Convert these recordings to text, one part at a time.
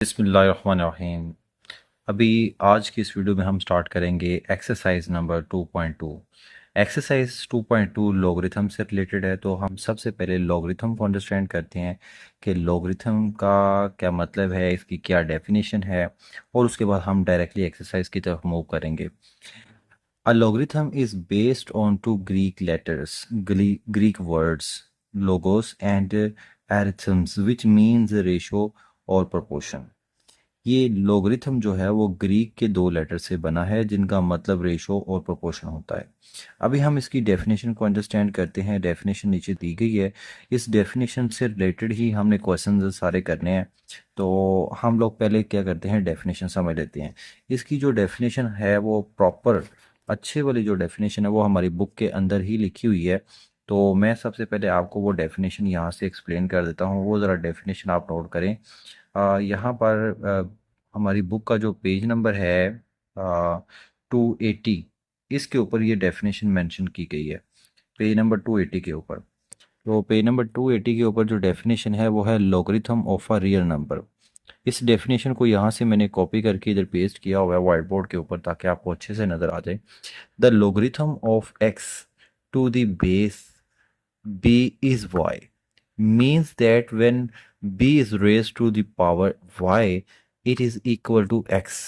बिस्मिल्लाहिर्रहमानिर्रहीम। अभी आज की इस वीडियो में हम स्टार्ट करेंगे एक्सरसाइज नंबर 2.2। एक्सरसाइज 2.2 लॉगरिथम से रिलेटेड है, तो हम सबसे पहले लॉगरिथम को अंडरस्टैंड करते हैं कि लॉगरिथम का क्या मतलब है, इसकी क्या डेफिनेशन है, और उसके बाद हम डायरेक्टली एक्सरसाइज की तरफ मूव करेंगे। A logarithm is based on two Greek letters, Greek words, logos and arithms, which means ratio और proportion। ये लोगरिथम जो है वो ग्रीक के दो लेटर से बना है जिनका मतलब रेशो और प्रोपोर्शन होता है। अभी हम इसकी डेफिनेशन को अंडरस्टैंड करते हैं। डेफिनेशन नीचे दी गई है। इस डेफिनेशन से रिलेटेड ही हमने क्वेश्चन सारे करने हैं, तो हम लोग पहले क्या करते हैं, डेफिनेशन समझ लेते हैं। इसकी जो डेफिनेशन है वो प्रॉपर अच्छे वाली जो डेफिनेशन है वो हमारी बुक के अंदर ही लिखी हुई है। तो मैं सबसे पहले आपको वो डेफिनेशन यहाँ से एक्सप्लेन कर देता हूँ। वो ज़रा डेफिनेशन आप नोट करें। यहाँ पर हमारी बुक का जो पेज नंबर है 280, इसके ऊपर ये डेफिनेशन मेंशन की गई है, पेज नंबर 280 के ऊपर। तो पेज नंबर 280 के ऊपर जो डेफिनेशन है वो है logarithm of a real number. इस डेफिनेशन को यहाँ से मैंने कॉपी करके इधर पेस्ट किया हुआ है व्हाइट बोर्ड के ऊपर, ताकि आपको अच्छे से नज़र आ जाए। The logarithm of x to the base b is y means that when b is raised to the power y it is equal to x।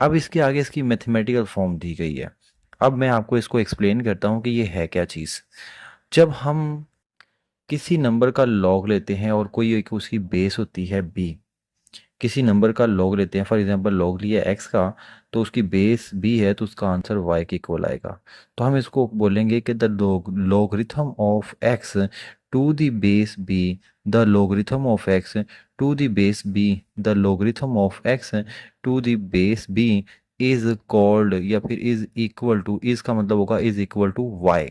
अब इसके आगे इसकी मैथमेटिकल फॉर्म दी गई है। अब मैं आपको इसको एक्सप्लेन करता हूँ कि ये है क्या चीज़। जब हम किसी नंबर का लॉग लेते हैं और कोई एक उसकी बेस होती है b, किसी नंबर का लॉग लेते हैं, फॉर एग्जांपल लॉग लिया x का, तो उसकी बेस b है, तो उसका आंसर y के इक्वल आएगा। तो हम इसको बोलेंगे कि the logarithm of x to the base b, the logarithm of x to the base b, the logarithm of x to the base b is called, या फिर इज इक्वल टू, इज का मतलब होगा इज इक्वल टू y।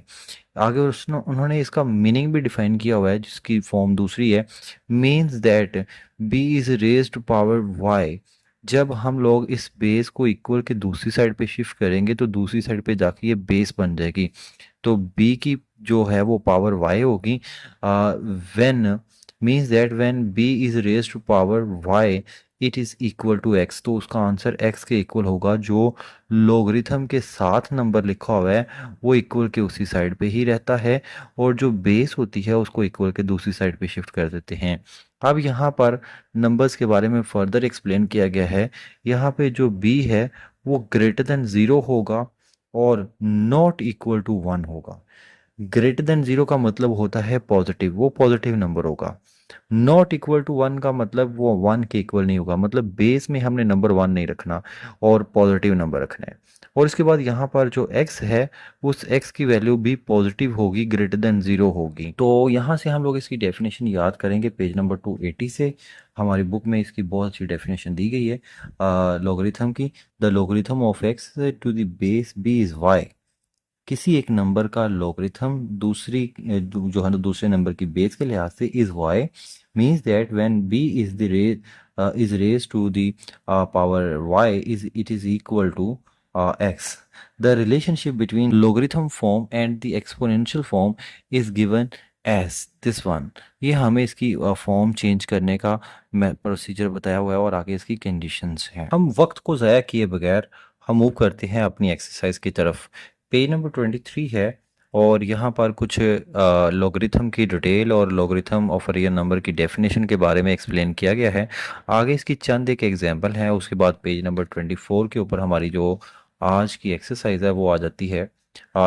आगे उन्होंने इसका meaning भी define किया हुआ है, जिसकी फॉर्म दूसरी है, means that b is raise to power y। जब हम लोग इस बेस को इक्वल के दूसरी साइड पे शिफ्ट करेंगे तो दूसरी साइड पे जाके ये बेस बन जाएगी। तो b की जो है वो पावर y होगी। When means that when b is raise to power y it is equal to x, तो उसका आंसर x के इक्वल होगा। जो लोगरिथम के साथ नंबर लिखा हुआ है वो इक्वल के उसी साइड पे ही रहता है, और जो बेस होती है उसको इक्वल के दूसरी साइड पे शिफ्ट कर देते हैं। अब यहाँ पर नंबर्स के बारे में फर्दर एक्सप्लेन किया गया है। यहाँ पे जो b है वो ग्रेटर देन 0 होगा और नॉट इक्वल टू 1 होगा। ग्रेटर देन 0 का मतलब होता है पॉजिटिव, वो पॉजिटिव नंबर होगा। नॉट इक्वल टू 1 का मतलब वो 1 के इक्वल नहीं होगा, मतलब बेस में हमने नंबर 1 नहीं रखना और पॉजिटिव नंबर रखना है। और इसके बाद यहाँ पर जो x है उस x की वैल्यू भी पॉजिटिव होगी, ग्रेटर देन 0 होगी। तो यहाँ से हम लोग इसकी डेफिनेशन याद करेंगे पेज नंबर 280 से। हमारी बुक में इसकी बहुत अच्छी डेफिनेशन दी गई है लॉगरिथम की। The logarithm of x to the base b is y। किसी एक नंबर का लॉगरिथम दूसरी जो है ना दूसरे नंबर की बेस के लिहाज से is y, means that when b is the is raise to the power y is it is equal to x। The relationship between logarithm form and the exponential form is given as this one. ये हमें इसकी form change करने का procedure बताया हुआ है और आगे इसकी कंडीशंस हैं। हम वक्त को ज़ाया किए बगैर हम मूव करते हैं अपनी एक्सरसाइज की तरफ। पेज नंबर 23 है, और यहाँ पर कुछ लॉगरिथम की डिटेल और लॉगरिथम ऑफ रियल नंबर की डेफिनेशन के बारे में एक्सप्लेन किया गया है। आगे इसकी चंद एक एग्जांपल है, उसके बाद पेज नंबर 24 के ऊपर हमारी जो आज की एक्सरसाइज है वो आ जाती है।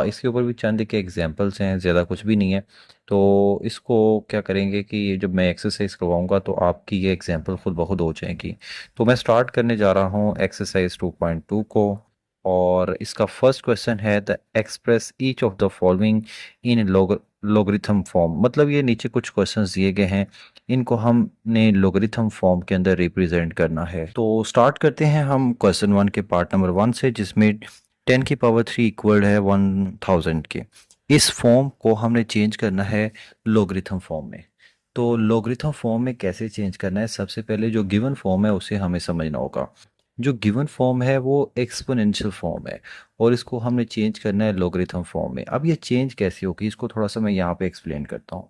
इसके ऊपर भी चंद एक एग्जांपल्स हैं, ज़्यादा कुछ भी नहीं है। तो इसको क्या करेंगे कि जब मैं एक्सरसाइज करवाऊंगा तो आपकी ये एग्जांपल खुद ब खुद हो जाएगी। तो मैं स्टार्ट करने जा रहा हूँ एक्सरसाइज 2.2 को, और इसका फर्स्ट क्वेश्चन है the express each of the following in logarithm form. मतलब ये नीचे कुछ क्वेश्चंस दिए गए हैं, इनको हमने लोगरिथम फॉर्म के अंदर रिप्रेजेंट करना है। तो स्टार्ट करते हैं हम क्वेश्चन 1 के पार्ट नंबर 1 से, जिसमें 10 की पावर 3 इक्वल है 1000 के। इस फॉर्म को हमने चेंज करना है लोगरिथम फॉर्म में। तो लोगरिथम फॉर्म में कैसे चेंज करना है, सबसे पहले जो गिवन फॉर्म है उसे हमें समझना होगा। जो गिवन फॉर्म है वो एक्सपोनेंशियल फॉर्म है, और इसको हमने चेंज करना है लोगरिथम फॉर्म में। अब ये चेंज कैसे होगी, इसको थोड़ा सा मैं यहाँ पे एक्सप्लेन करता हूँ।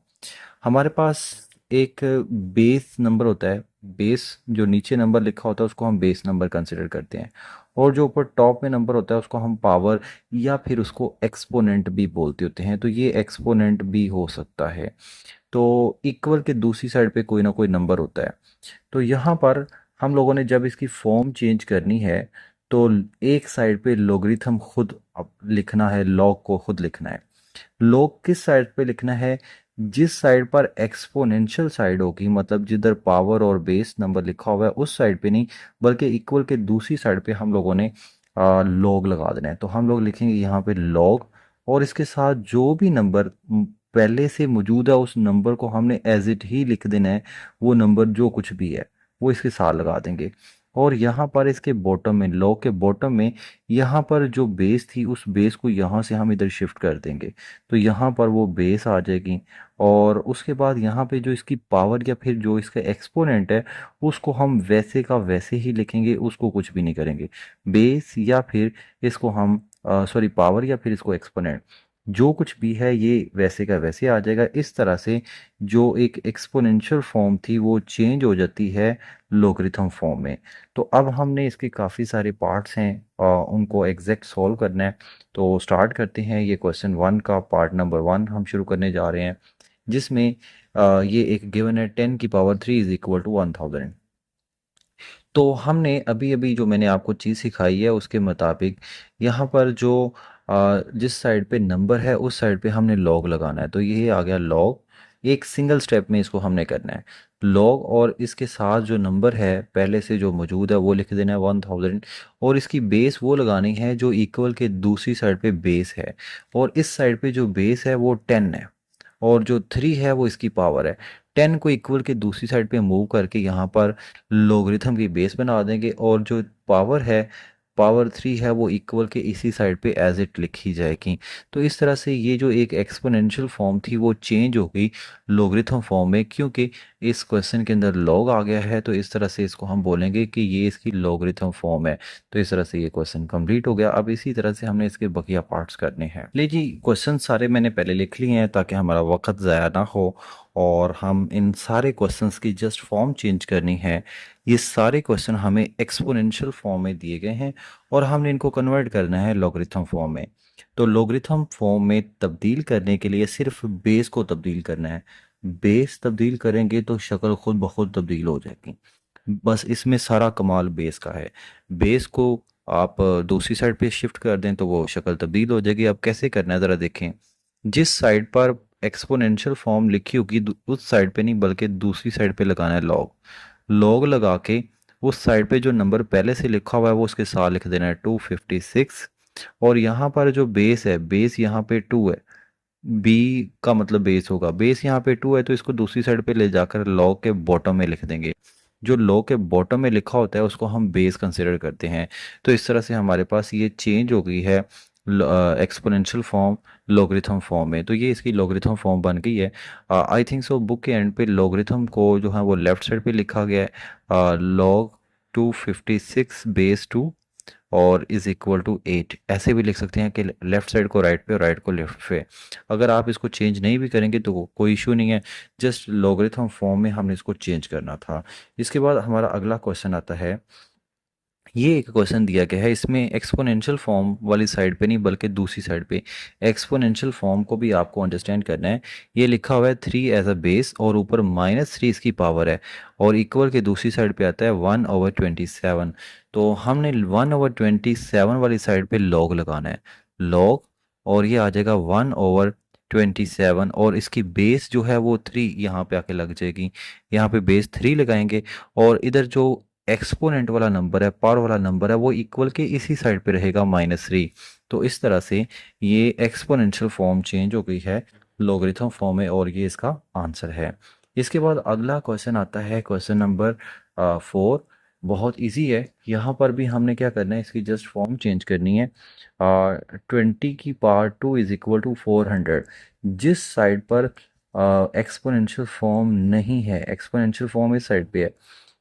हमारे पास एक बेस नंबर होता है, बेस जो नीचे नंबर लिखा होता है उसको हम बेस नंबर कंसिडर करते हैं, और जो ऊपर टॉप में नंबर होता है उसको हम पावर या फिर उसको एक्सपोनेंट भी बोलते होते हैं। तो ये एक्सपोनेंट भी हो सकता है। तो इक्वल के दूसरी साइड पे कोई ना कोई नंबर होता है। तो यहाँ पर हम लोगों ने जब इसकी फॉर्म चेंज करनी है तो एक साइड पे लॉगरिथम खुद लिखना है, लॉग को खुद लिखना है। लॉग किस साइड पे लिखना है? जिस साइड पर एक्सपोनेंशियल साइड होगी, मतलब जिधर पावर और बेस नंबर लिखा हुआ है उस साइड पे नहीं, बल्कि इक्वल के दूसरी साइड पे हम लोगों ने लॉग लगा देना है। तो हम लोग लिखेंगे यहाँ पे लॉग, और इसके साथ जो भी नंबर पहले से मौजूद है उस नंबर को हमने एज इट ही लिख देना है। वो नंबर जो कुछ भी है वो इसके साथ लगा देंगे। और यहाँ पर इसके बॉटम में, लॉग के बॉटम में, यहाँ पर जो बेस थी उस बेस को यहाँ से हम इधर शिफ्ट कर देंगे। तो यहाँ पर वो बेस आ जाएगी, और उसके बाद यहाँ पे जो इसकी पावर या फिर जो इसका एक्सपोनेंट है उसको हम वैसे का वैसे ही लिखेंगे, उसको कुछ भी नहीं करेंगे। बेस या फिर इसको हम सॉरी पावर या फिर इसको एक्सपोनेंट, जो कुछ भी है ये वैसे का वैसे आ जाएगा। इस तरह से जो एक एक्सपोनेंशियल फॉर्म थी वो चेंज हो जाती है लोगरिथम फॉर्म में। तो अब हमने इसके काफ़ी सारे पार्ट्स हैं, उनको एग्जैक्ट सॉल्व करना है। तो स्टार्ट करते हैं। ये क्वेश्चन 1 का पार्ट नंबर 1 हम शुरू करने जा रहे हैं, जिसमें ये एक गिवन है 10 की पावर 3 इज इक्वल टू 1000। तो हमने अभी अभी जो मैंने आपको चीज़ सिखाई है उसके मुताबिक यहाँ पर जो जिस साइड पे नंबर है उस साइड पे हमने लॉग लगाना है। तो ये आ गया लॉग, एक सिंगल स्टेप में इसको हमने करना है लॉग, और इसके साथ जो नंबर है पहले से जो मौजूद है वो लिख देना है 1000, और इसकी बेस वो लगानी है जो इक्वल के दूसरी साइड पे बेस है, और इस साइड पे जो बेस है वो 10 है, और जो 3 है वो इसकी पावर है। 10 को इक्वल के दूसरी साइड पे मूव करके यहाँ पर लोगरिथम की बेस बना देंगे, और जो पावर है, पावर 3 है, वो इक्वल के इसी साइड पे एज इट लिखी जाएगी। तो इस तरह से ये जो एक एक्सपोनेंशियल फॉर्म थी वो चेंज हो गई लोगरिथम फॉर्म में, क्योंकि इस क्वेश्चन के अंदर लॉग आ गया है। तो इस तरह से इसको हम बोलेंगे कि ये इसकी लोगरिथम फॉर्म है। तो इस तरह से ये क्वेश्चन कंप्लीट हो गया। अब इसी तरह से हमने इसके बकिया पार्ट्स करने हैं। ले जी, क्वेश्चन सारे मैंने पहले लिख लिए हैं ताकि हमारा वक्त ज़ाया ना हो, और हम इन सारे क्वेश्चंस की जस्ट फॉर्म चेंज करनी है। ये सारे क्वेश्चन हमें एक्सपोनेंशियल फॉर्म में दिए गए हैं और हमने इनको कन्वर्ट करना है लॉगरिथम फॉर्म में। तो लॉगरिथम फॉर्म में तब्दील करने के लिए सिर्फ बेस को तब्दील करना है। बेस तब्दील करेंगे तो शक्ल खुद ब खुद तब्दील हो जाएगी। बस इसमें सारा कमाल बेस का है। बेस को आप दूसरी साइड पे शिफ्ट कर दें तो वो शक्ल तब्दील हो जाएगी। अब कैसे करना है ज़रा देखें। जिस साइड पर एक्सपोनेंशियल फॉर्म लिखी होगी उस साइड पे नहीं बल्कि दूसरी साइड पे लगाना है लॉग। लॉग लगा के उस साइड पे जो नंबर पहले से लिखा हुआ है वो उसके साथ लिख देना है 256, और यहाँ पर जो बेस है, बेस यहाँ पे 2 है, बी का मतलब बेस होगा, बेस यहाँ पे 2 है, तो इसको दूसरी साइड पे ले जाकर लॉग के बॉटम में लिख देंगे। जो लॉग के बॉटम में लिखा होता है उसको हम बेस कंसिडर करते हैं। तो इस तरह से हमारे पास ये चेंज हो गई है एक्सपोनेंशियल फॉर्म लॉगरिथम फॉर्म में। तो ये इसकी लॉगरिथम फॉर्म बन गई है। आई थिंक सो बुक के एंड पे लॉगरिथम को जो है वो लेफ्ट साइड पे लिखा गया है, लॉग 256 बेस 2 और इज इक्वल टू 8, ऐसे भी लिख सकते हैं कि लेफ्ट साइड को राइट पे और राइट को लेफ्ट पे। अगर आप इसको चेंज नहीं भी करेंगे तो कोई इशू नहीं है, जस्ट लॉगरिथम फॉर्म में हमने इसको चेंज करना था। इसके बाद हमारा अगला क्वेश्चन आता है। ये एक क्वेश्चन दिया गया है, इसमें एक्सपोनेंशियल फॉर्म वाली साइड पे नहीं बल्कि दूसरी साइड पे एक्सपोनेंशियल फॉर्म को भी आपको अंडरस्टैंड करना है। ये लिखा हुआ है 3 एज अ बेस और ऊपर -3 इसकी पावर है, और इक्वल के दूसरी साइड पे आता है 1/27। तो हमने 1/27 वाली साइड पे लॉग लगाना है, लॉग, और ये आ जाएगा 1/27, और इसकी बेस जो है वो 3 यहाँ पे आके लग जाएगी। यहाँ पे बेस 3 लगाएंगे, और इधर जो एक्सपोनेंट वाला नंबर है, पावर वाला नंबर है, वो इक्वल के इसी साइड पे रहेगा -3। तो इस तरह से ये एक्सपोनेंशियल फॉर्म चेंज हो गई है लॉगरिथम फॉर्म में, और ये इसका आंसर है। इसके बाद अगला क्वेश्चन आता है, क्वेश्चन नंबर 4। बहुत इजी है। यहाँ पर भी हमने क्या करना है, इसकी जस्ट फॉर्म चेंज करनी है। 20 की पावर 2 इज इक्वल टू 400। जिस साइड पर एक्सपोनेंशियल फॉर्म नहीं है, एक्सपोनेंशियल फॉर्म इस साइड पे है,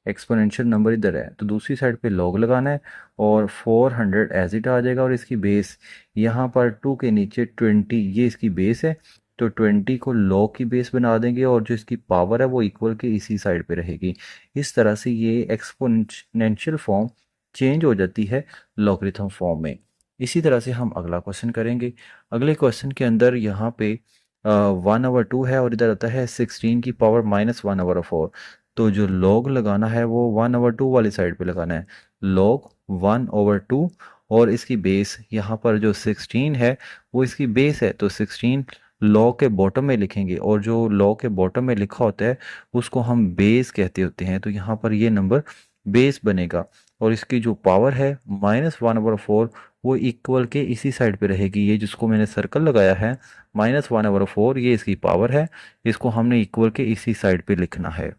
एक्सपोनेंशियल नंबर इधर है, तो दूसरी साइड पे लॉग लगाना है, और 400 एज इट आ जाएगा, और इसकी बेस यहाँ पर 2 के नीचे 20, ये इसकी बेस है, तो 20 को log की बेस बना देंगे और जो इसकी पावर है वो इक्वल के इसी साइड पे रहेगी। इस तरह से ये एक्सपोनेंशियल फॉर्म चेंज हो जाती है लॉगरिथम फॉर्म में। इसी तरह से हम अगला क्वेश्चन करेंगे। अगले क्वेश्चन के अंदर यहाँ पे 1/2 है और इधर आता है 16 की पावर -1/4। तो जो log लगाना है वो 1/2 वाली साइड पे लगाना है। log 1/2 और इसकी बेस यहाँ पर जो 16 है वो इसकी बेस है, तो 16 लॉ के बॉटम में लिखेंगे और जो लॉ के बॉटम में लिखा होता है उसको हम बेस कहते होते हैं। तो यहाँ पर ये नंबर बेस बनेगा और इसकी जो पावर है -1/4 वो इक्वल के इसी साइड पे रहेगी। ये जिसको मैंने सर्कल लगाया है -1/4 ये इसकी पावर है, इसको हमने इक्वल के इसी साइड पे लिखना है।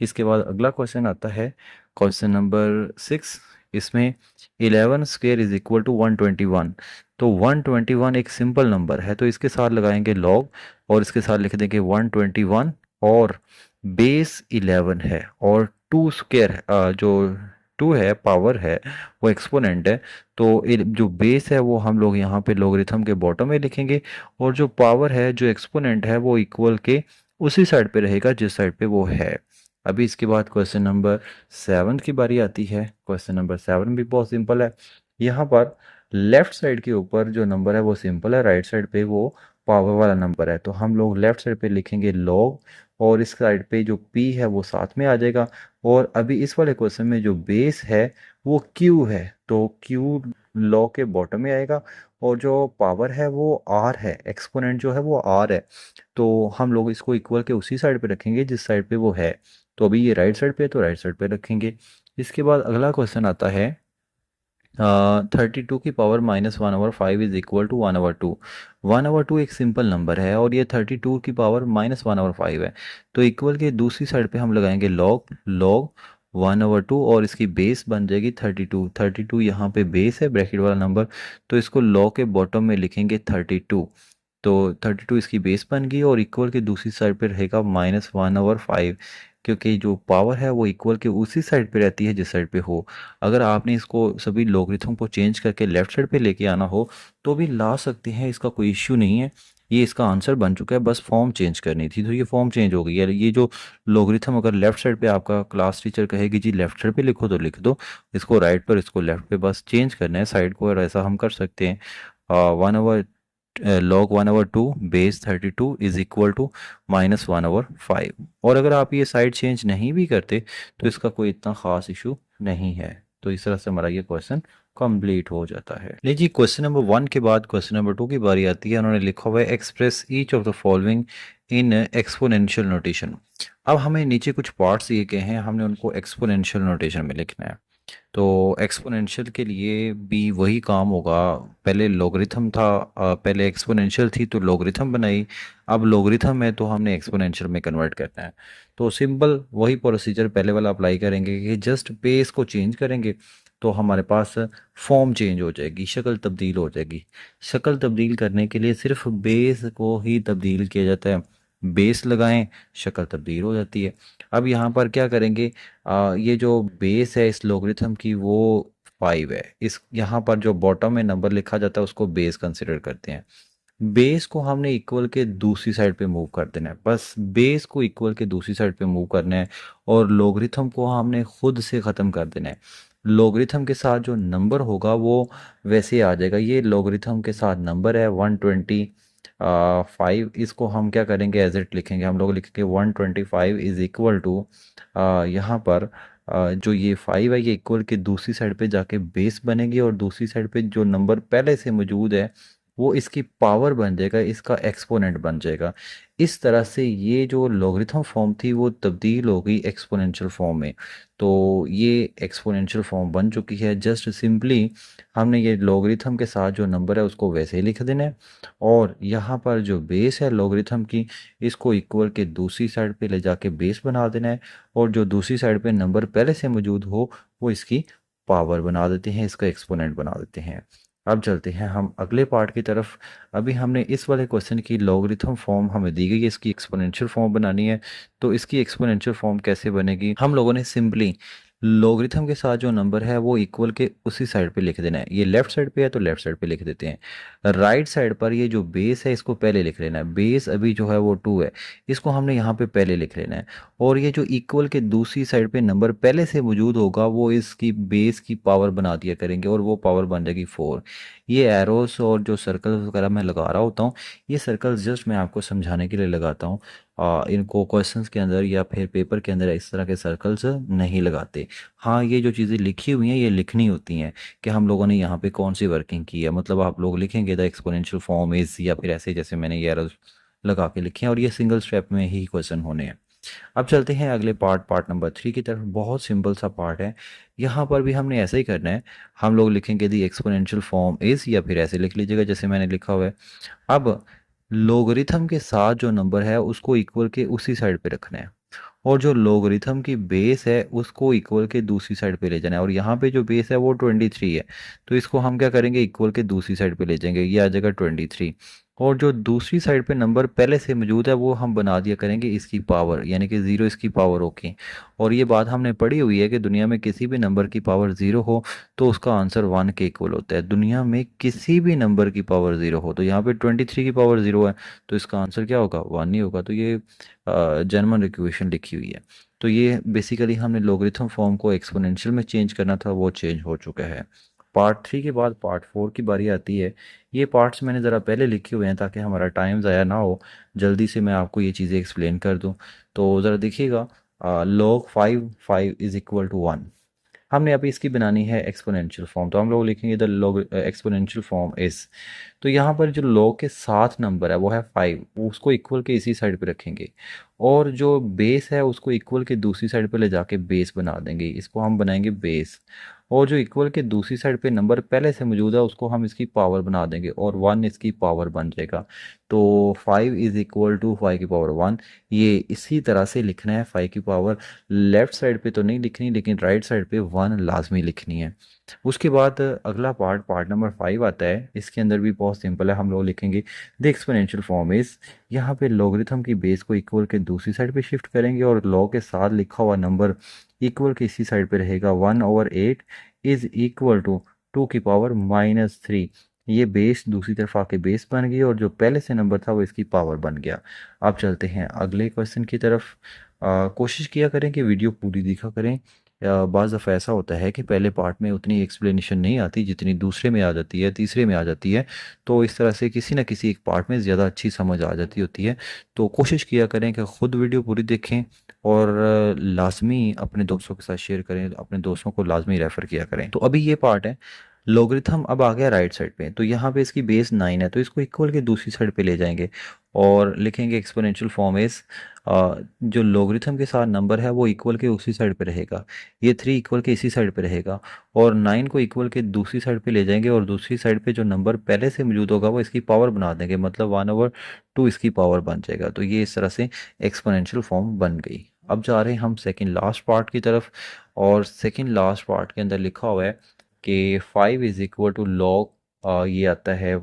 इसके बाद अगला क्वेश्चन आता है क्वेश्चन नंबर 6। इसमें 11 स्क्वेयर इज इक्वल टू 121। तो 121 एक सिंपल नंबर है, तो इसके साथ लगाएंगे लॉग और इसके साथ लिख देंगे 121 और बेस 11 है और 2 स्क्वेयर जो 2 है पावर है वो एक्सपोनेंट है। तो जो बेस है वो हम लोग यहाँ पे लॉगरिथम के बॉटम में लिखेंगे और जो पावर है जो एक्सपोनेंट है वो इक्वल के उसी साइड पे रहेगा जिस साइड पे वो है। अभी इसके बाद क्वेश्चन नंबर 7 की बारी आती है। क्वेश्चन नंबर 7 भी बहुत सिंपल है। यहाँ पर लेफ्ट साइड के ऊपर जो नंबर है वो सिंपल है, राइट साइड पे वो पावर वाला नंबर है। तो हम लोग लेफ्ट साइड पे लिखेंगे लॉग और इस साइड पे जो p है वो साथ में आ जाएगा। और अभी इस वाले क्वेश्चन में जो बेस है वो q है, तो q लॉग के बॉटम में आएगा और जो पावर है वो r है, एक्सपोनेंट जो है वो r है। तो हम लोग इसको इक्वल के उसी साइड पे रखेंगे जिस साइड पे वो है। तो अभी ये राइट साइड पे है तो राइट साइड पे रखेंगे। इसके बाद अगला क्वेश्चन आता है 32 की पावर -1/5 इज इक्वल टू 1/2। 1/2 एक सिंपल नंबर है और ये 32 की पावर -1/5 है। तो इक्वल के दूसरी साइड पे हम लगाएंगे लॉग 1/2 और इसकी बेस बन जाएगी 32। 32 यहाँ पे बेस है ब्रैकेट वाला नंबर, तो इसको लॉग के बॉटम में लिखेंगे 32। तो 32 इसकी बेस बन गई और इक्वल के दूसरी साइड पे रहेगा -1/5, क्योंकि जो पावर है वो इक्वल के उसी साइड पे रहती है जिस साइड पे हो। अगर आपने इसको सभी लॉगरिथम को चेंज करके लेफ्ट साइड पे लेके आना हो तो भी ला सकते हैं, इसका कोई इश्यू नहीं है। ये इसका आंसर बन चुका है, बस फॉर्म चेंज करनी थी तो ये फॉर्म चेंज हो गई है। ये जो लॉगरिथम अगर लेफ्ट साइड पे आपका क्लास टीचर कहेगी जी लेफ्ट साइड पे लिखो तो लिख दो, इसको राइट पर इसको लेफ्ट पे बस चेंज करना है साइड को, और ऐसा हम कर सकते हैं। 1/, log 1/2 base 32 is equal to -1/5। और अगर आप ये साइड चेंज नहीं भी करते तो इसका कोई इतना ख़ास इशू नहीं है। तो इस तरह से हमारा ये क्वेश्चन कंप्लीट हो जाता है। लीजिए क्वेश्चन नंबर 1 के बाद क्वेश्चन नंबर 2 की बारी आती है। उन्होंने लिखा हुआ है express each of the following in exponential notation. अब हमें नीचे कुछ पार्ट्स दिए गए हैं, हमने उनको एक्सपोनेंशियल नोटेशन में लिखना है। तो एक्सपोनेंशियल के लिए भी वही काम होगा। पहले लॉगरिथम था, पहले एक्सपोनेंशियल थी तो लॉगरिथम बनाई, अब लॉगरिथम है तो हमने एक्सपोनेंशियल में कन्वर्ट करना है। तो सिंपल वही प्रोसीजर पहले वाला अप्लाई करेंगे कि जस्ट बेस को चेंज करेंगे तो हमारे पास फॉर्म चेंज हो जाएगी, शक्ल तब्दील हो जाएगी। शक्ल तब्दील करने के लिए सिर्फ बेस को ही तब्दील किया जाता है, बेस लगाएं शक्ल तब्दील हो जाती है। अब यहाँ पर क्या करेंगे, ये जो बेस है इस लोगरिथम की वो 5 है। इस यहाँ पर जो बॉटम में नंबर लिखा जाता है उसको बेस कंसिडर करते हैं। बेस को हमने इक्वल के दूसरी साइड पे मूव कर देना है, बस बेस को इक्वल के दूसरी साइड पे मूव करना है और लोगरिथम को हमने खुद से ख़त्म कर देना है। लोगरिथम के साथ जो नंबर होगा वो वैसे आ जाएगा। ये लोगरिथम के साथ नंबर है 125। इसको हम क्या करेंगे एज इट लिखेंगे, हम लोग लिखेंगे 125 इज इक्वल टू यहाँ पर जो ये 5 है ये इक्वल के दूसरी साइड पे जाके बेस बनेगी और दूसरी साइड पे जो नंबर पहले से मौजूद है वो इसकी पावर बन जाएगा, इसका एक्सपोनेंट बन जाएगा। इस तरह से ये जो लॉगरिथम फॉर्म थी वो तब्दील हो गई एक्सपोनेंशियल फॉर्म में। तो ये एक्सपोनेंशियल फॉर्म बन चुकी है। जस्ट सिंपली हमने ये लॉगरिथम के साथ जो नंबर है उसको वैसे ही लिख देना है और यहाँ पर जो बेस है लॉगरिथम की इसको इक्वल के दूसरी साइड पे ले जाके बेस बना देना है और जो दूसरी साइड पे नंबर पहले से मौजूद हो वो इसकी पावर बना देते हैं, इसका एक्सपोनेंट बना देते हैं। अब चलते हैं हम अगले पार्ट की तरफ। अभी हमने इस वाले क्वेश्चन की लॉगरिथम फॉर्म हमें दी गई है, इसकी एक्सपोनेंशियल फॉर्म बनानी है। तो इसकी एक्सपोनेंशियल फॉर्म कैसे बनेगी, हम लोगों ने सिंपली लॉगरिथम के साथ जो नंबर है वो इक्वल के उसी साइड पे लिख देना है। ये लेफ्ट साइड पे है तो लेफ्ट साइड पे लिख देते हैं। राइट साइड पर ये जो बेस है इसको पहले लिख लेना है। बेस अभी जो है वो 2 है, इसको हमने यहाँ पे पहले लिख लेना है। और ये जो इक्वल के दूसरी साइड पे नंबर पहले से मौजूद होगा वो इसकी बेस की पावर बना दिया करेंगे और वो पावर बन जाएगी 4। ये एरोस और जो सर्कल्स वगैरह मैं लगा रहा होता हूँ, ये सर्कल्स जस्ट मैं आपको समझाने के लिए लगाता हूँ। इनको क्वेश्चंस के अंदर या फिर पेपर के अंदर इस तरह के सर्कल्स नहीं लगाते। हाँ, ये जो चीज़ें लिखी हुई हैं ये लिखनी होती हैं कि हम लोगों ने यहाँ पे कौन सी वर्किंग की है। मतलब आप लोग लिखेंगे द एक्सपोनेंशियल फॉर्म इज, या फिर ऐसे जैसे मैंने ये arrows लगा के लिखे हैं, और ये सिंगल स्टेप में ही क्वेश्चन होने हैं। अब चलते हैं अगले पार्ट नंबर 3 की तरफ। बहुत सिंपल सा पार्ट है, यहाँ पर भी हमने ऐसा ही करना है। हम लोग लिखेंगे दी एक्सपोनेंशियल फॉर्म इज, या फिर ऐसे लिख लीजिएगा जैसे मैंने लिखा हुआ है। अब लोगरिथम के साथ जो नंबर है उसको इक्वल के उसी साइड पे रखना है, और जो लोगरिथम की बेस है उसको इक्वल के दूसरी साइड पे ले जाना है। और यहाँ पे जो बेस है वो 23 है, तो इसको हम क्या करेंगे, इक्वल के दूसरी साइड पे ले जाएंगे, ये आ जाएगा 23। और जो दूसरी साइड पे नंबर पहले से मौजूद है वो हम बना दिया करेंगे इसकी पावर, यानी कि 0 इसकी पावर ओके। और ये बात हमने पढ़ी हुई है कि दुनिया में किसी भी नंबर की पावर 0 हो तो उसका आंसर 1 के इक्वल होता है। दुनिया में किसी भी नंबर की पावर 0 हो, तो यहाँ पे 23 की पावर 0 है, तो इसका आंसर क्या होगा, 1 ही होगा। तो ये जर्मन इक्वेशन लिखी हुई है। तो ये बेसिकली हमने लोगरिथम फॉर्म को एक्सपोनेंशियल में चेंज करना था, वो चेंज हो चुका है। पार्ट 3 के बाद पार्ट 4 की बारी आती है। ये पार्ट्स मैंने ज़रा पहले लिखे हुए हैं ताकि हमारा टाइम ज़ाया ना हो, जल्दी से मैं आपको ये चीज़ें एक्सप्लेन कर दूँ। तो ज़रा देखिएगा, log 5 इज़ इक्वल टू 1। हमने अभी इसकी बनानी है एक्सपोनेंशियल फॉर्म, तो हम लोग लिखेंगे the log exponential form is. तो यहाँ पर जो log के साथ नंबर है वो है 5, उसको इक्वल के इसी साइड पे रखेंगे, और जो बेस है उसको इक्वल के दूसरी साइड पे ले जाके बेस बना देंगे, इसको हम बनाएंगे बेस। और जो इक्वल के दूसरी साइड पे नंबर पहले से मौजूद है उसको हम इसकी पावर बना देंगे, और 1 इसकी पावर बन जाएगा। तो 5 इज इक्वल टू 5 की पावर 1। ये इसी तरह से लिखना है, 5 की पावर लेफ्ट साइड पे तो नहीं लिखनी, लेकिन राइट साइड पे 1 लाजमी लिखनी है। उसके बाद अगला पार्ट नंबर 5 आता है। इसके अंदर भी बहुत सिंपल है, हम लोग लिखेंगे द एक्सपोनेंशियल फॉर्म इज। यहाँ पे लॉगरिथम की बेस को इक्वल के दूसरी साइड पे शिफ्ट करेंगे, और लॉग के साथ लिखा हुआ नंबर इक्वल के इसी साइड पे रहेगा। 1/8 इज इक्वल टू 2 की पावर -3। ये बेस दूसरी तरफ आके बेस बन गई, और जो पहले से नंबर था वो इसकी पावर बन गया। अब चलते हैं अगले क्वेश्चन की तरफ। कोशिश किया करें कि वीडियो पूरी देखा करें। बाज़ दफ़ा ऐसा होता है कि पहले पार्ट में उतनी एक्सप्लेनेशन नहीं आती जितनी दूसरे में आ जाती है, तीसरे में आ जाती है। तो इस तरह से किसी न किसी एक पार्ट में ज़्यादा अच्छी समझ आ जाती होती है। तो कोशिश किया करें कि ख़ुद वीडियो पूरी देखें, और लाजमी अपने दोस्तों के साथ शेयर करें, अपने दोस्तों को लाजमी रेफ़र किया करें। तो अभी ये पार्ट है, लॉगरिथम अब आ गया राइट साइड पे, तो यहाँ पे इसकी बेस 9 है, तो इसको इक्वल के दूसरी साइड पे ले जाएंगे और लिखेंगे एक्सपोनेंशियल फॉर्म इज। जो लॉगरिथम के साथ नंबर है वो इक्वल के उसी साइड पे रहेगा, ये 3 इक्वल के इसी साइड पे रहेगा, और 9 को इक्वल के दूसरी साइड पे ले जाएंगे, और दूसरी साइड पे जो नंबर पहले से मौजूद होगा वो इसकी पावर बना देंगे, मतलब 1/2 इसकी पावर बन जाएगा। तो ये इस तरह से एक्सपोनेंशियल फॉर्म बन गई। अब जा रहे हैं हम सेकेंड लास्ट पार्ट की तरफ, और सेकेंड लास्ट पार्ट के अंदर लिखा हुआ है कि 5 इज इक्वल टू लॉग, ये आता है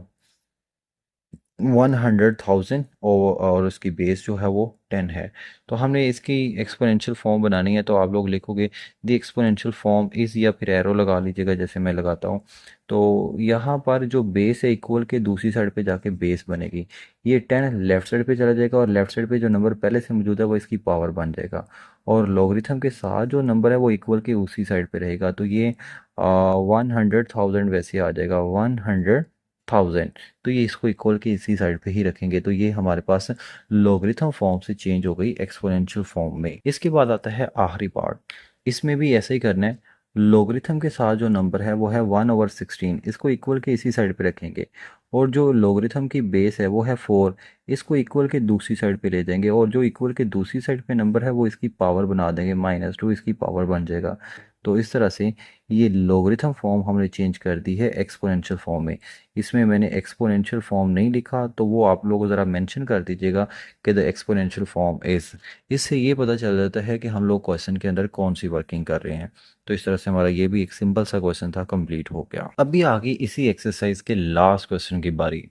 100,000, और उसकी बेस जो है वो 10 है। तो हमने इसकी एक्सपोनेंशियल फॉर्म बनानी है, तो आप लोग लिखोगे द एक्सपोनेंशियल फॉर्म इज़, या फिर एरो लगा लीजिएगा जैसे मैं लगाता हूँ। तो यहाँ पर जो बेस है इक्वल के दूसरी साइड पे जाके बेस बनेगी, ये 10 लेफ्ट साइड पे चला जाएगा, और लेफ्ट साइड पे जो नंबर पहले से मौजूद है वो इसकी पावर बन जाएगा, और लॉगरिथम के साथ जो नंबर है वो इक्वल के उसी साइड पे रहेगा। तो ये 100,000 वैसे आ जाएगा, 100,000। तो ये इसको इक्वल के इसी साइड पे ही रखेंगे, तो ये हमारे पास लॉगरिथम फॉर्म से चेंज हो गई एक्सपोनेंशियल फॉर्म में। इसके बाद आता है आखिरी पार्ट, इसमें भी ऐसा ही करना है। लॉगरिथम के साथ जो नंबर है वो है 1/16, इसको इक्वल के इसी साइड पे रखेंगे, और जो लॉगरिथम की बेस है वो है 4, इसको इक्वल के दूसरी साइड पे ले जाएंगे, और जो इक्वल के दूसरी साइड पे नंबर है वो इसकी पावर बना देंगे, -2 इसकी पावर बन जाएगा। तो इस तरह से ये लॉगरिथम फॉर्म हमने चेंज कर दी है एक्सपोनेंशियल फॉर्म में। इसमें मैंने एक्सपोनेंशियल फॉर्म नहीं लिखा, तो वो आप लोग ज़रा मेंशन कर दीजिएगा कि द एक्सपोनेंशियल फॉर्म इज़। इससे ये पता चल जाता है कि हम लोग क्वेश्चन के अंदर कौन सी वर्किंग कर रहे हैं। तो इस तरह से हमारा ये भी एक सिंपल सा क्वेश्चन था, कंप्लीट हो गया। अभी आ गई इसी एक्सरसाइज के लास्ट क्वेश्चन की बारी।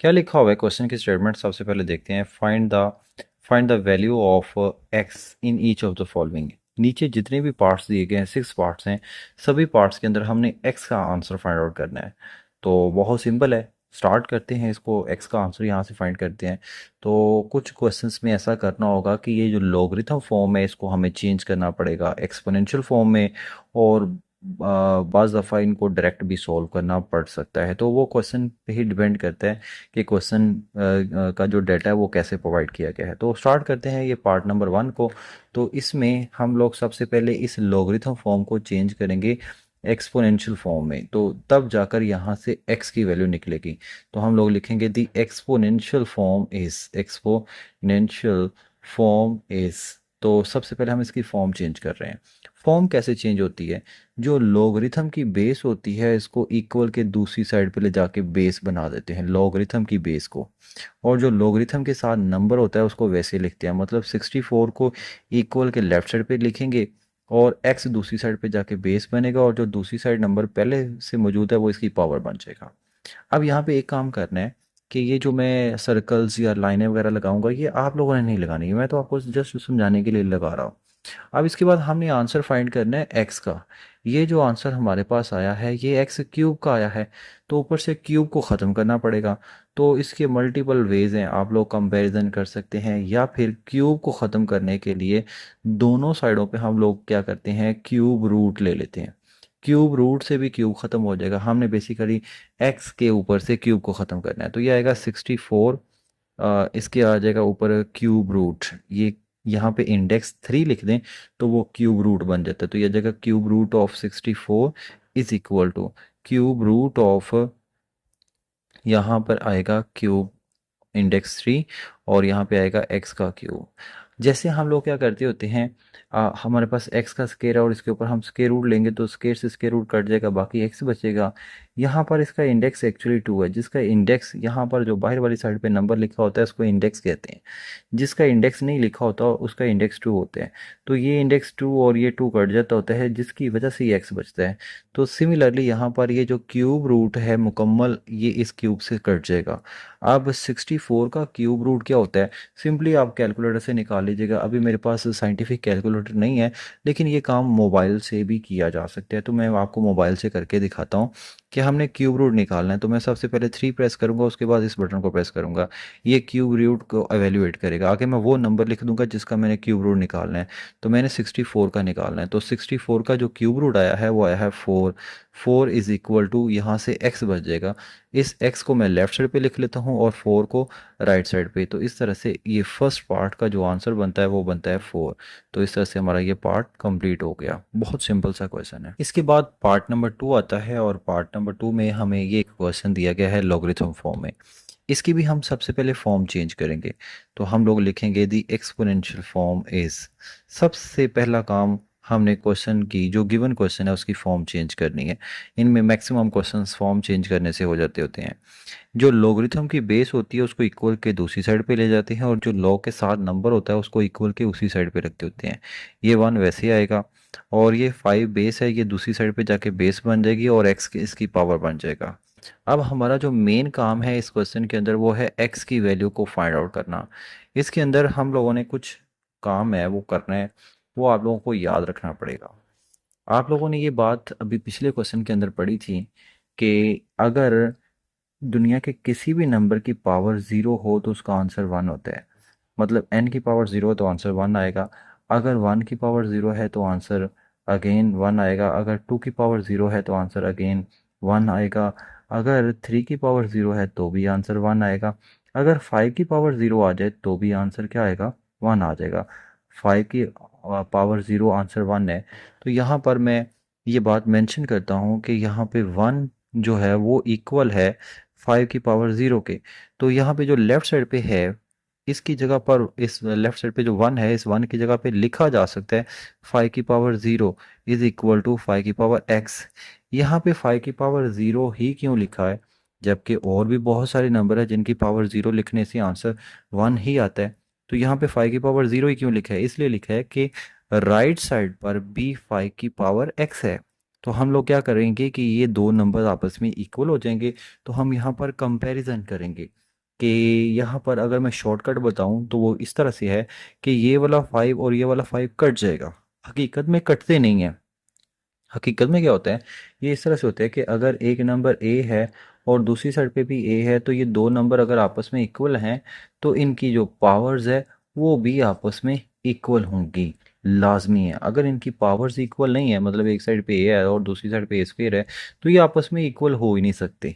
क्या लिखा हुआ है क्वेश्चन की स्टेटमेंट, सबसे पहले देखते हैं। Find the value of x in each of the following. नीचे जितने भी पार्ट्स दिए गए हैं 6 पार्ट्स हैं, सभी पार्ट्स के अंदर हमने x का आंसर फाइंड आउट करना है। तो बहुत सिंपल है, स्टार्ट करते हैं इसको, x का आंसर यहाँ से फाइंड करते हैं। तो कुछ क्वेश्चंस में ऐसा करना होगा कि ये जो लॉगरिथम फॉर्म है इसको हमें चेंज करना पड़ेगा एक्सपोनेंशियल फॉर्म में, और बाज़ दफ़ा इनको डायरेक्ट भी सॉल्व करना पड़ सकता है। तो वो क्वेश्चन पे ही डिपेंड करता है कि क्वेश्चन का जो डाटा है वो कैसे प्रोवाइड किया गया है। तो स्टार्ट करते हैं ये पार्ट नंबर 1 को। तो इसमें हम लोग सबसे पहले इस लॉगरिथम फॉर्म को चेंज करेंगे एक्सपोनेंशियल फॉर्म में, तो तब जाकर यहाँ से x की वैल्यू निकलेगी। तो हम लोग लिखेंगे दी एक्सपोनेंशियल फॉर्म इज। तो सबसे पहले हम इसकी फॉर्म चेंज कर रहे हैं। फॉर्म कैसे चेंज होती है, जो लॉगरिथम की बेस होती है इसको इक्वल के दूसरी साइड पे ले जाके बेस बना देते हैं लॉगरिथम की बेस को, और जो लॉगरिथम के साथ नंबर होता है उसको वैसे लिखते हैं। मतलब 64 को इक्वल के लेफ्ट साइड पे लिखेंगे और x दूसरी साइड पे जाके बेस बनेगा, और जो दूसरी साइड नंबर पहले से मौजूद है वो इसकी पावर बन जाएगा। अब यहाँ पे एक काम करना है कि ये जो मैं सर्कल्स या लाइनें वगैरह लगाऊंगा ये आप लोगों ने नहीं लगानी है, मैं तो आपको जस्ट समझाने के लिए लगा रहा हूँ। अब इसके बाद हमने आंसर फाइंड करना है x का। ये जो आंसर हमारे पास आया है ये x क्यूब का आया है, तो ऊपर से क्यूब को ख़त्म करना पड़ेगा। तो इसके मल्टीपल वेज हैं, आप लोग कंपैरिजन कर सकते हैं, या फिर क्यूब को ख़त्म करने के लिए दोनों साइडों पे हम लोग क्या करते हैं, क्यूब रूट ले लेते हैं। क्यूब रूट से भी क्यूब ख़त्म हो जाएगा, हमने बेसिकली x के ऊपर से क्यूब को ख़त्म करना है। तो ये आएगा 64, इसके आ जाएगा ऊपर क्यूब रूट, ये यहाँ पे इंडेक्स 3 लिख दें तो वो क्यूब रूट बन जाता है। तो ये जगह cube root of 64 is equal to cube root of, यहाँ पर आएगा क्यूब इंडेक्स 3, और यहाँ पे आएगा x का क्यूब। जैसे हम लोग क्या करते होते हैं, हमारे पास x का स्केयर है और इसके ऊपर हम स्केयर रूट लेंगे तो स्केयर से स्केयर रूट कट जाएगा, बाकी x बचेगा। यहाँ पर इसका इंडेक्स एक्चुअली 2 है, जिसका इंडेक्स यहाँ पर जो बाहर वाली साइड पे नंबर लिखा होता है उसको इंडेक्स कहते हैं, जिसका इंडेक्स नहीं लिखा होता उसका इंडेक्स 2 होता है। तो ये इंडेक्स 2 और ये 2 कट जाता होता है, जिसकी वजह से ये x बचता है। तो सिमिलरली यहाँ पर ये जो क्यूब रूट है मुकम्मल ये इस क्यूब से कट जाएगा। अब 64 का क्यूब रूट क्या होता है, सिंपली आप कैलकुलेटर से निकाल लीजिएगा। अभी मेरे पास साइंटिफिक कैलकुलेटर नहीं है, लेकिन ये काम मोबाइल से भी किया जा सकता है। तो मैं आपको मोबाइल से करके दिखाता हूँ कि हमने क्यूब रूट निकालना है। तो मैं सबसे पहले 3 प्रेस करूंगा, उसके बाद इस बटन को प्रेस करूंगा, ये क्यूब रूट को एवेल्यूएट करेगा। आगे मैं वो नंबर लिख दूंगा जिसका मैंने क्यूब रूट निकालना है। तो मैंने 64 का निकालना है, तो 64 का जो क्यूब रूट आया है वो आया है 4। 4 इज इक्वल टू, यहाँ से x बच जाएगा, इस x को मैं लेफ्ट साइड पे लिख लेता हूँ और 4 को राइट साइड पे। तो इस तरह से ये फर्स्ट पार्ट का जो आंसर बनता है वो बनता है 4। तो इस तरह से हमारा ये पार्ट कंप्लीट हो गया। बहुत सिंपल सा क्वेश्चन है। इसके बाद पार्ट नंबर 2 आता है, और पार्ट नंबर 2 में हमें ये क्वेश्चन दिया गया है लॉगरिथम फॉर्म में। इसकी भी हम सबसे पहले फॉर्म चेंज करेंगे। तो हम लोग लिखेंगे दी एक्सपोनेंशियल फॉर्म इज। सबसे पहला काम हमने क्वेश्चन की जो गिवन क्वेश्चन है उसकी फॉर्म चेंज करनी है। इनमें मैक्सिमम क्वेश्चंस फॉर्म चेंज करने से हो जाते होते हैं। जो लॉगरिथम की बेस होती है उसको इक्वल के दूसरी साइड पे ले जाते हैं, और जो लॉग के साथ नंबर होता है उसको इक्वल के उसी साइड पे रखते होते हैं। ये 1 वैसे आएगा, और ये 5 बेस है, ये दूसरी साइड पे जाके बेस बन जाएगी और x की इसकी पावर बन जाएगा। अब हमारा जो मेन काम है इस क्वेश्चन के अंदर वो है x की वैल्यू को फाइंड आउट करना। इसके अंदर हम लोगों ने कुछ काम है वो करना है, वो आप लोगों को याद रखना पड़ेगा। आप लोगों ने ये बात अभी पिछले क्वेश्चन के अंदर पढ़ी थी कि अगर दुनिया के किसी भी नंबर की पावर 0 हो तो उसका आंसर 1 होता है। मतलब n की पावर 0 तो आंसर 1 आएगा, अगर 1 की पावर 0 है तो आंसर अगेन 1 आएगा, अगर 2 की पावर 0 है तो आंसर अगेन 1 आएगा, अगर 3 की पावर 0 है तो भी आंसर 1 आएगा, अगर 5 की पावर 0 आ जाए तो भी आंसर क्या आएगा, 1 आ जाएगा। 5 की पावर 0 आंसर 1 है। तो यहाँ पर मैं ये बात मेंशन करता हूँ कि यहाँ पे 1 जो है वो इक्वल है 5 की पावर 0 के। तो यहाँ पे जो लेफ्ट साइड पे है इसकी जगह पर, इस लेफ्ट साइड पे जो 1 है इस 1 की जगह पे लिखा जा सकता है 5 की पावर 0 इज इक्वल टू 5 की पावर x। यहाँ पे 5 की पावर 0 ही क्यों लिखा है, जबकि और भी बहुत सारे नंबर है जिनकी पावर 0 लिखने से आंसर 1 ही आता है। तो यहाँ पे 5 की पावर 0 ही क्यों लिखा है, इसलिए लिखा है कि राइट साइड पर भी 5 की पावर x है। तो हम लोग क्या करेंगे कि ये दो नंबर आपस में इक्वल हो जाएंगे, तो हम यहाँ पर कंपैरिजन करेंगे कि यहाँ पर अगर मैं शॉर्टकट बताऊं तो वो इस तरह से है कि ये वाला 5 और ये वाला 5 कट जाएगा। हकीकत में कटते नहीं हैं। हकीकत में क्या होता है, ये इस तरह से होता है कि अगर एक नंबर ए है और दूसरी साइड पे भी ए है, तो ये दो नंबर अगर आपस में इक्वल हैं तो इनकी जो पावर्स है वो भी आपस में इक्वल होंगी, लाजमी है। अगर इनकी पावर्स इक्वल नहीं है, मतलब एक साइड पे ए है और दूसरी साइड पे ए स्क्वायर है, तो ये आपस में इक्वल हो ही नहीं सकते।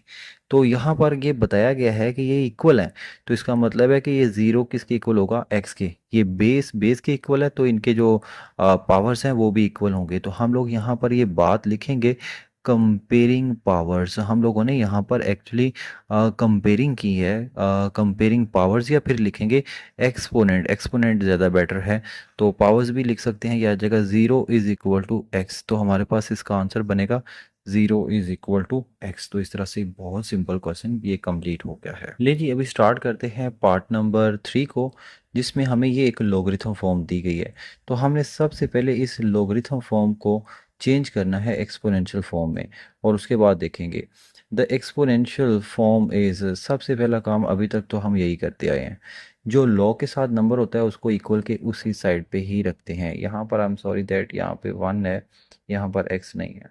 तो यहाँ पर ये बताया गया है कि ये इक्वल है, तो इसका मतलब है कि ये ज़ीरो किसके इक्वल होगा, एक्स के। ये बेस बेस के इक्वल है, तो इनके जो पावर्स हैं वो भी इक्वल होंगे। तो हम लोग यहाँ पर ये बात लिखेंगे कंपेयरिंग पावर्स। हम लोगों ने यहाँ पर एक्चुअली कंपेयरिंग की है, कंपेयरिंग पावर्स, या फिर लिखेंगे एक्सपोनेंट। एक्सपोनेंट ज़्यादा बेटर है। तो पावर्स भी लिख सकते हैं या जगह zero is equal to x, तो हमारे पास इसका आंसर बनेगा zero is equal to x. तो इस तरह से बहुत सिंपल क्वेश्चन ये कंप्लीट हो गया है। लीजिए अभी स्टार्ट करते हैं पार्ट नंबर 3 को, जिसमें हमें ये एक लॉगरिथम फॉर्म दी गई है। तो हमने सबसे पहले इस लॉगरिथम फॉर्म को चेंज करना है एक्सपोनेंशियल फॉर्म में, और उसके बाद देखेंगे द एक्सपोनेंशियल फॉर्म इज़। सबसे पहला काम अभी तक तो हम यही करते आए हैं, जो लॉ के साथ नंबर होता है उसको इक्वल के उसी साइड पे ही रखते हैं। यहाँ पर आई एम सॉरी दैट यहाँ पे 1 है, यहाँ पर x नहीं है।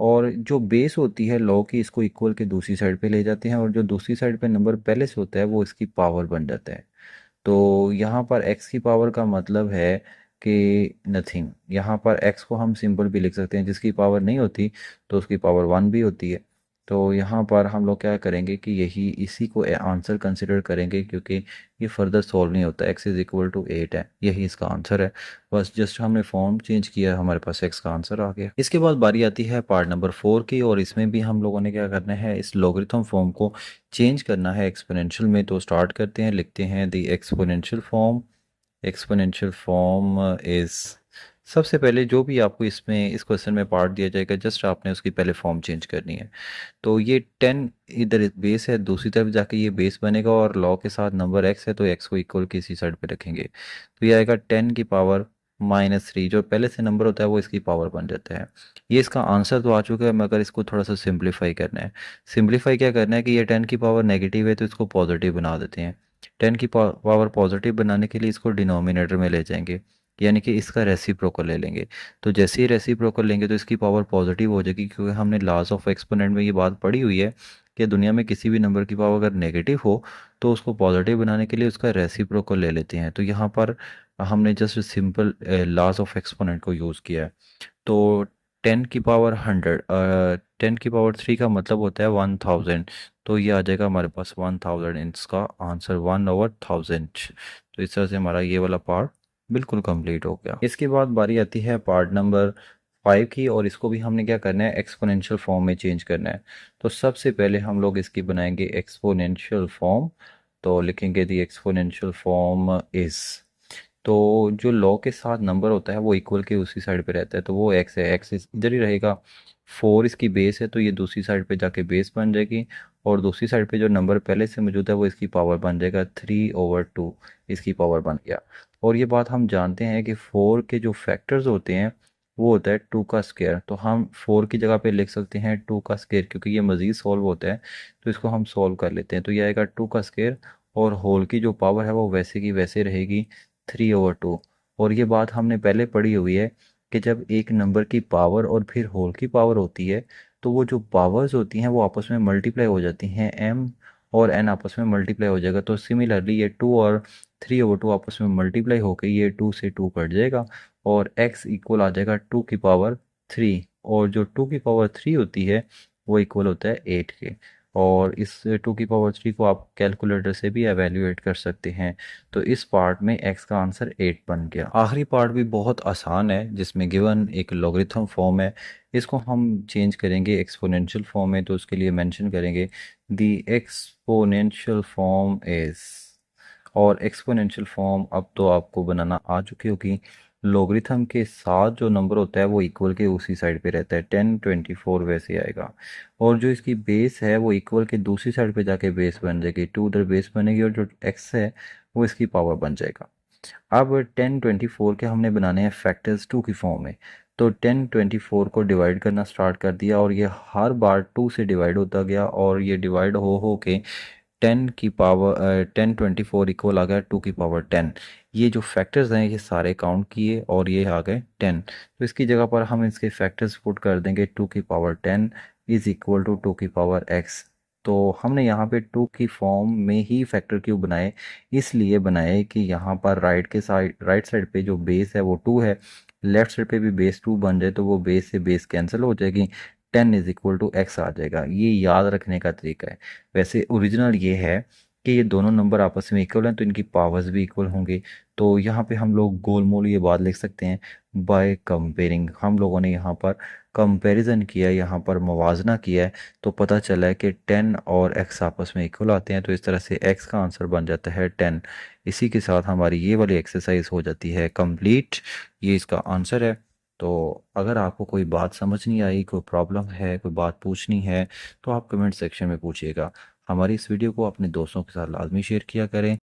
और जो बेस होती है लॉ की, इसको इक्वल के दूसरी साइड पे ले जाते हैं, और जो दूसरी साइड पे नंबर पहले से होता है वो इसकी पावर बन जाता है। तो यहाँ पर x की पावर का मतलब है कि नथिंग। यहाँ पर x को हम सिंपल भी लिख सकते हैं, जिसकी पावर नहीं होती तो उसकी पावर 1 भी होती है। तो यहाँ पर हम लोग क्या करेंगे कि यही इसी को आंसर कंसिडर करेंगे, क्योंकि ये फर्दर सॉल्व नहीं होता। x इज़ इक्वल टू 8 है, यही इसका आंसर है। बस जस्ट हमने फॉर्म चेंज किया, हमारे पास x का आंसर आ गया। इसके बाद बारी आती है पार्ट नंबर 4 की, और इसमें भी हम लोगों ने क्या करना है, इस लॉगरिथम फॉर्म को चेंज करना है एक्सपोनेंशियल में। तो स्टार्ट करते हैं, लिखते हैं the exponential form. Exponential form is, सबसे पहले जो भी आपको इसमें इस क्वेश्चन में पार्ट दिया जाएगा, जस्ट आपने उसकी पहले फॉर्म चेंज करनी है। तो ये 10 इधर बेस है, दूसरी तरफ जाके ये बेस बनेगा, और लॉ के साथ नंबर x है तो x को इक्वल किसी साइड पे रखेंगे। तो ये आएगा 10 की पावर -3, जो पहले से नंबर होता है वो इसकी पावर बन जाता है। ये इसका आंसर तो आ चुका है, मगर इसको थोड़ा सा सिंप्लीफाई करना है। सिंप्लीफाई क्या करना है कि ये 10 की पावर नेगेटिव है तो इसको पॉजिटिव बना देते हैं। 10 की पावर पॉजिटिव बनाने के लिए इसको डिनोमिनेटर में ले जाएंगे, यानी कि इसका रेसिप्रोकल ले लेंगे। तो जैसे ही रेसिप्रोकल लेंगे तो इसकी पावर पॉजिटिव हो जाएगी, क्योंकि हमने लॉज ऑफ एक्सपोनेंट में ये बात पढ़ी हुई है कि दुनिया में किसी भी नंबर की पावर अगर नेगेटिव हो तो उसको पॉजिटिव बनाने के लिए उसका रेसिप्रोकल ले लेते हैं। तो यहाँ पर हमने just simple laws of exponent को यूज़ किया है। तो 10 की पावर 100, 10 की पावर 3 का मतलब होता है 1000। तो ये आ जाएगा हमारे पास 1000, इसका आंसर 1/1000। तो इस तरह से हमारा ये वाला पार्ट बिल्कुल कंप्लीट हो गया। इसके बाद बारी आती है पार्ट नंबर 5 की, और इसको भी हमने क्या करना है, एक्सपोनेंशियल फॉर्म में चेंज करना है। तो सबसे पहले हम लोग इसकी बनाएंगे एक्सपोनेंशियल फॉर्म। तो लिखेंगे दी एक्सपोनेंशियल फॉर्म इज़, तो जो लॉ के साथ नंबर होता है वो इक्वल के उसी साइड पे रहता है, तो वो एक्स है, एक्स इधर ही रहेगा। 4 इसकी बेस है तो ये दूसरी साइड पे जाके बेस बन जाएगी, और दूसरी साइड पे जो नंबर पहले से मौजूद है वो इसकी पावर बन जाएगा 3/2, इसकी पावर बन गया। और ये बात हम जानते हैं कि 4 के जो फैक्टर्स होते हैं वो होता है 2 का स्क्वायर। तो हम 4 की जगह पे लिख सकते हैं 2 का स्क्वायर, क्योंकि ये मज़ीद सॉल्व होता है। तो इसको हम सॉल्व कर लेते हैं, तो ये आएगा 2 का स्क्वायर, और होल की जो पावर है वो वैसे की वैसे रहेगी 3/2। और ये बात हमने पहले पढ़ी हुई है कि जब एक नंबर की पावर और फिर होल की पावर होती है तो वो जो पावर्स होती हैं वो आपस में मल्टीप्लाई हो जाती हैं, m और n आपस में मल्टीप्लाई हो जाएगा। तो सिमिलरली ये 2 और 3/2 आपस में मल्टीप्लाई होकर ये 2 से 2 कट जाएगा, और x इक्वल आ जाएगा 2 की पावर 3, और जो 2 की पावर 3 होती है वो इक्वल होता है 8 के। और इस 2 की पावर 3 को आप कैलकुलेटर से भी एवेल्यूएट कर सकते हैं। तो इस पार्ट में x का आंसर 8 बन गया। आखिरी पार्ट भी बहुत आसान है, जिसमें गिवन एक लॉगरिथम फॉर्म है, इसको हम चेंज करेंगे एक्सपोनेंशियल फॉर्म में। तो उसके लिए मेंशन करेंगे द एक्सपोनेंशियल फॉर्म इज, और एक्सपोनेंशियल फॉर्म अब तो आपको बनाना आ चुकी होगी। लॉगरिथम के साथ जो नंबर होता है वो इक्वल के उसी साइड पे रहता है, 10 24 वैसे आएगा। और जो इसकी बेस है वो इक्वल के दूसरी साइड पे जाके बेस बन जाएगी, 2 उधर बेस बनेगी, और जो x है वो इसकी पावर बन जाएगा। अब 10 24 के हमने बनाने हैं फैक्टर्स 2 की फॉर्म में। तो 10 24 को डिवाइड करना स्टार्ट कर दिया, और ये हर बार 2 से डिवाइड होता गया, और ये डिवाइड हो के 10 की पावर 10 24 इक्वल आ गया 2 की पावर 10। ये जो फैक्टर्स हैं ये सारे काउंट किए और ये आ गए 10। तो इसकी जगह पर हम इसके फैक्टर्स पुट कर देंगे 2 की पावर 10 इज इक्वल टू 2 की पावर x। तो हमने यहाँ पे 2 की फॉर्म में ही फैक्टर क्यूब बनाए, इसलिए बनाए कि यहाँ पर राइट साइड पे जो बेस है वो 2 है, लेफ्ट साइड पे भी बेस 2 बन जाए तो वो बेस से बेस कैंसिल हो जाएगी, 10 इज इक्वल टू एक्स आ जाएगा। ये याद रखने का तरीका है। वैसे ओरिजिनल ये है कि ये दोनों नंबर आपस में इक्वल हैं तो इनकी पावर्स भी इक्वल होंगे। तो यहाँ पे हम लोग गोलमोल ये बात लिख सकते हैं, बाय कंपेयरिंग हम लोगों ने यहाँ पर कंपैरिजन किया, यहाँ पर मुवाजना किया है, तो पता चला है कि 10 और x आपस में इक्वल आते हैं, तो इस तरह से x का आंसर बन जाता है 10। इसी के साथ हमारी ये वाली एक्सरसाइज हो जाती है कंप्लीट। ये इसका आंसर है। तो अगर आपको कोई बात समझ नहीं आई, कोई प्रॉब्लम है, कोई बात पूछनी है, तो आप कमेंट सेक्शन में पूछिएगा। हमारी इस वीडियो को अपने दोस्तों के साथ लाजमी शेयर किया करें।